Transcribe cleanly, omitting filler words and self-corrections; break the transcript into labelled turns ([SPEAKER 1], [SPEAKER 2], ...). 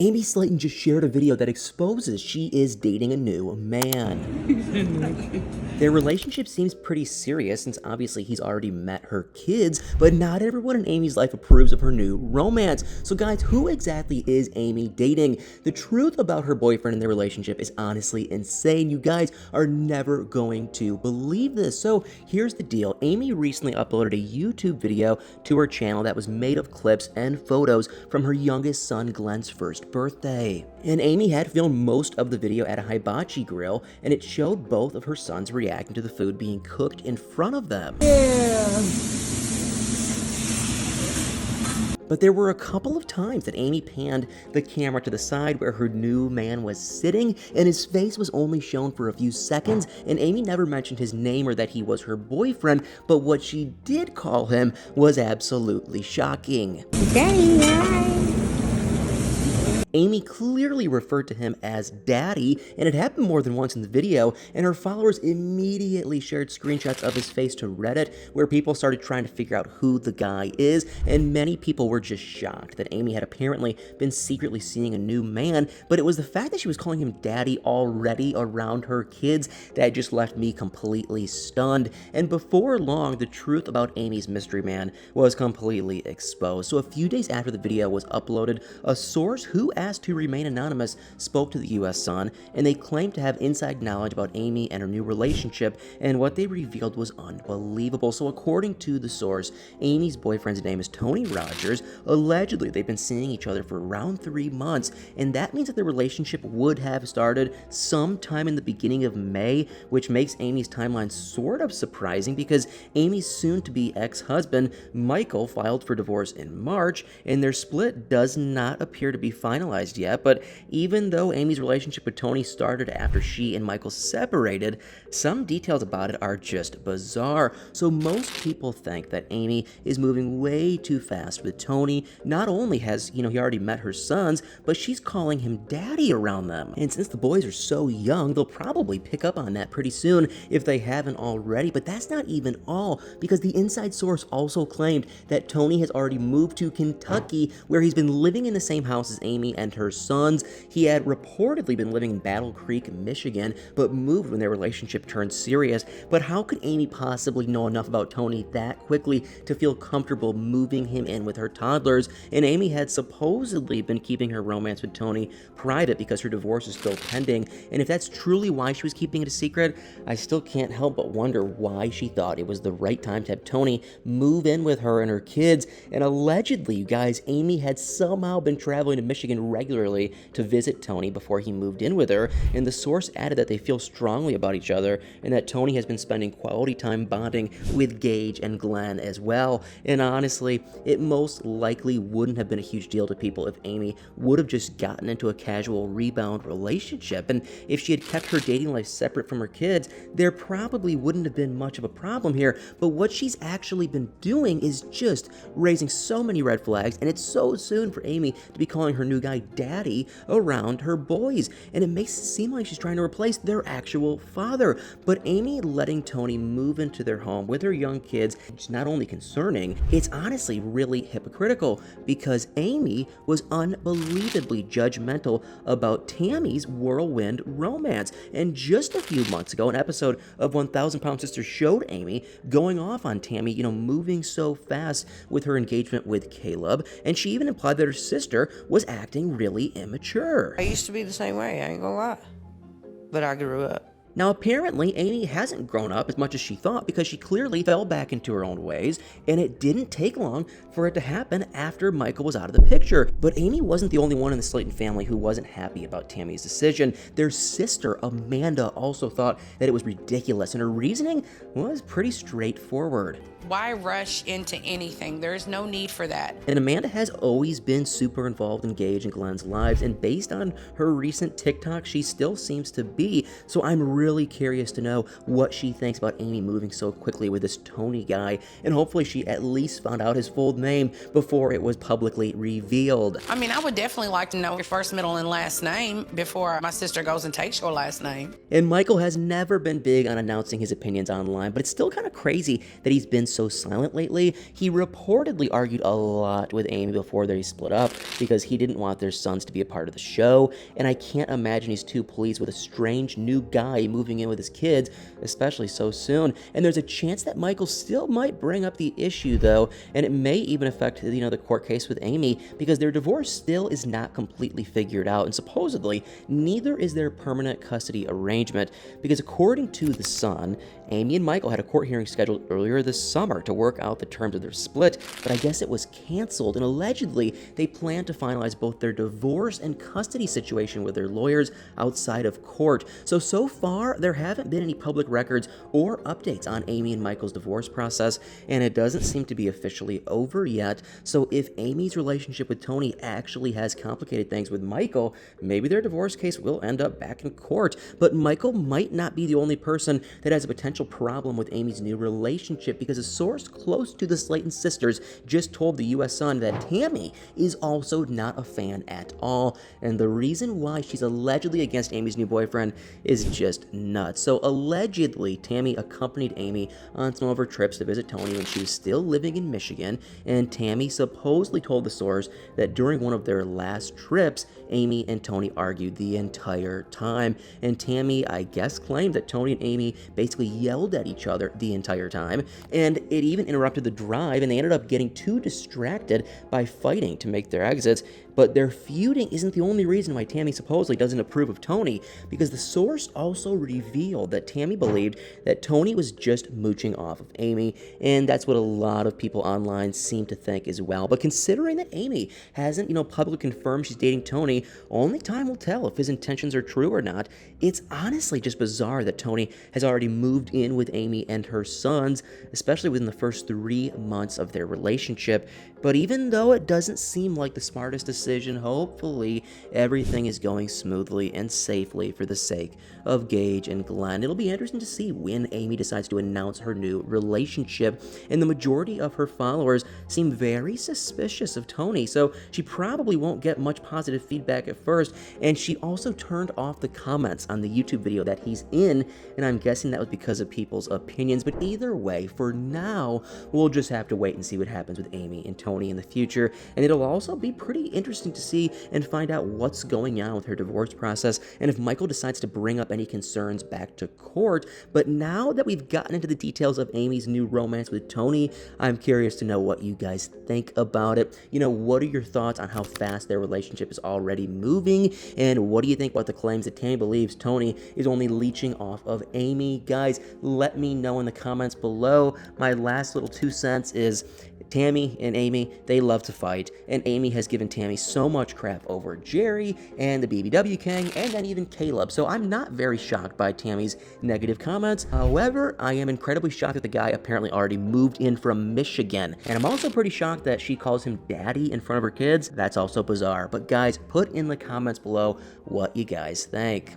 [SPEAKER 1] Amy Slaton just shared a video that exposes she is dating a new man. Their relationship seems pretty serious since obviously he's already met her kids, but not everyone in Amy's life approves of her new romance. So guys, who exactly is Amy dating? The truth about her boyfriend and their relationship is honestly insane. You guys are never going to believe this. So here's the deal. Amy recently uploaded a YouTube video to her channel that was made of clips and photos from her youngest son Glenn's first birthday. And Amy had filmed most of the video at a hibachi grill, and it showed both of her sons reacting to the food being cooked in front of them. Yeah. But there were a couple of times that Amy panned the camera to the side where her new man was sitting, and his face was only shown for a few seconds, and Amy never mentioned his name or that he was her boyfriend, but what she did call him was absolutely shocking.
[SPEAKER 2] Daddy, hi.
[SPEAKER 1] Amy clearly referred to him as Daddy, and it happened more than once in the video, and her followers immediately shared screenshots of his face to Reddit, where people started trying to figure out who the guy is, and many people were just shocked that Amy had apparently been secretly seeing a new man, but it was the fact that she was calling him Daddy already around her kids that just left me completely stunned. And before long, the truth about Amy's mystery man was completely exposed. So a few days after the video was uploaded, a source who asked to remain anonymous spoke to the US Sun, and they claimed to have inside knowledge about Amy and her new relationship, and what they revealed was unbelievable. So according to the source, Amy's boyfriend's name is Tony Rogers. Allegedly, they've been seeing each other for around 3 months, and that means that the relationship would have started sometime in the beginning of May, which makes Amy's timeline sort of surprising because Amy's soon-to-be ex-husband, Michael, filed for divorce in March, and their split does not appear to be finalized yet. But even though Amy's relationship with Tony started after she and Michael separated, some details about it are just bizarre. So most people think that Amy is moving way too fast with Tony. Not only has, he already met her sons, but she's calling him Daddy around them. And since the boys are so young, they'll probably pick up on that pretty soon if they haven't already. But that's not even all, because the inside source also claimed that Tony has already moved to Kentucky, where he's been living in the same house as Amy and her sons. He had reportedly been living in Battle Creek, Michigan, but moved when their relationship turned serious. But how could Amy possibly know enough about Tony that quickly to feel comfortable moving him in with her toddlers? And Amy had supposedly been keeping her romance with Tony private because her divorce is still pending. And if that's truly why she was keeping it a secret, I still can't help but wonder why she thought it was the right time to have Tony move in with her and her kids. And allegedly, you guys, Amy had somehow been traveling to Michigan regularly to visit Tony before he moved in with her, and the source added that they feel strongly about each other and that Tony has been spending quality time bonding with Gage and Glenn as well. And honestly, it most likely wouldn't have been a huge deal to people if Amy would have just gotten into a casual rebound relationship, and if she had kept her dating life separate from her kids, there probably wouldn't have been much of a problem here. But what she's actually been doing is just raising so many red flags, and it's so soon for Amy to be calling her new guy Daddy around her boys, and it makes it seem like she's trying to replace their actual father. But Amy letting Tony move into their home with her young kids is not only concerning, it's honestly really hypocritical, because Amy was unbelievably judgmental about Tammy's whirlwind romance. And just a few months ago, an episode of 1000 Pound Sister showed Amy going off on Tammy, moving so fast with her engagement with Caleb, and she even implied that her sister was acting really immature.
[SPEAKER 2] I used to be the same way, I ain't gonna lie. But I grew up.
[SPEAKER 1] Now, apparently, Amy hasn't grown up as much as she thought, because she clearly fell back into her own ways, and it didn't take long for it to happen after Michael was out of the picture. But Amy wasn't the only one in the Slaton family who wasn't happy about Tammy's decision. Their sister, Amanda, also thought that it was ridiculous, and her reasoning was pretty straightforward.
[SPEAKER 3] Why rush into anything? There's no need for that.
[SPEAKER 1] And Amanda has always been super involved in Gage and Glenn's lives, and based on her recent TikTok, she still seems to be. So I'm really curious to know what she thinks about Amy moving so quickly with this Tony guy, and hopefully she at least found out his full name before it was publicly revealed.
[SPEAKER 3] I mean, I would definitely like to know your first, middle, and last name before my sister goes and takes your last name.
[SPEAKER 1] And Michael has never been big on announcing his opinions online, but it's still kind of crazy that he's been so silent lately, he reportedly argued a lot with Amy before they split up because he didn't want their sons to be a part of the show, and I can't imagine he's too pleased with a strange new guy moving in with his kids, especially so soon. And there's a chance that Michael still might bring up the issue though, and it may even affect the court case with Amy, because their divorce still is not completely figured out, and supposedly neither is their permanent custody arrangement, because according to The Sun, Amy and Michael had a court hearing scheduled earlier this summer to work out the terms of their split, but I guess it was canceled, and allegedly they plan to finalize both their divorce and custody situation with their lawyers outside of court. So far, there haven't been any public records or updates on Amy and Michael's divorce process, and it doesn't seem to be officially over yet. So if Amy's relationship with Tony actually has complicated things with Michael, maybe their divorce case will end up back in court. But Michael might not be the only person that has a potential problem with Amy's new relationship, because a source close to the Slaton sisters just told the US Sun that Tammy is also not a fan at all, and the reason why she's allegedly against Amy's new boyfriend is just nuts. So allegedly, Tammy accompanied Amy on some of her trips to visit Tony when she was still living in Michigan, and Tammy supposedly told the source that during one of their last trips, Amy and Tony argued the entire time, and Tammy, I guess, claimed that Tony and Amy basically yelled at each other the entire time, and it even interrupted the drive, and they ended up getting too distracted by fighting to make their exits. But their feuding isn't the only reason why Tammy supposedly doesn't approve of Tony, because the source also revealed that Tammy believed that Tony was just mooching off of Amy, and that's what a lot of people online seem to think as well. But considering that Amy hasn't, publicly confirmed she's dating Tony, only time will tell if his intentions are true or not. It's honestly just bizarre that Tony has already moved in with Amy and her sons, especially within the first 3 months of their relationship. But even though it doesn't seem like the smartest decision, hopefully everything is going smoothly and safely for the sake of Gage and Glenn. It'll be interesting to see when Amy decides to announce her new relationship, and the majority of her followers seem very suspicious of Tony, so she probably won't get much positive feedback at first. And she also turned off the comments on the YouTube video that he's in, and I'm guessing that was because of people's opinions. But either way, for now, we'll just have to wait and see what happens with Amy and Tony in the future, and it'll also be pretty interesting to see and find out what's going on with her divorce process, and if Michael decides to bring up any concerns back to court. But now that we've gotten into the details of Amy's new romance with Tony, I'm curious to know what you guys think about it. What are your thoughts on how fast their relationship is already moving, and what do you think about the claims that Tammy believes Tony is only leeching off of Amy? Guys, let me know in the comments below. My last little 2 cents is Tammy and Amy, they love to fight, and Amy has given Tammy so much crap over Jerry and the BBW King, and then even Caleb, so I'm not very shocked by Tammy's negative comments. However, I am incredibly shocked that the guy apparently already moved in from Michigan, and I'm also pretty shocked that she calls him daddy in front of her kids. That's also bizarre. But guys, put in the comments below what you guys think.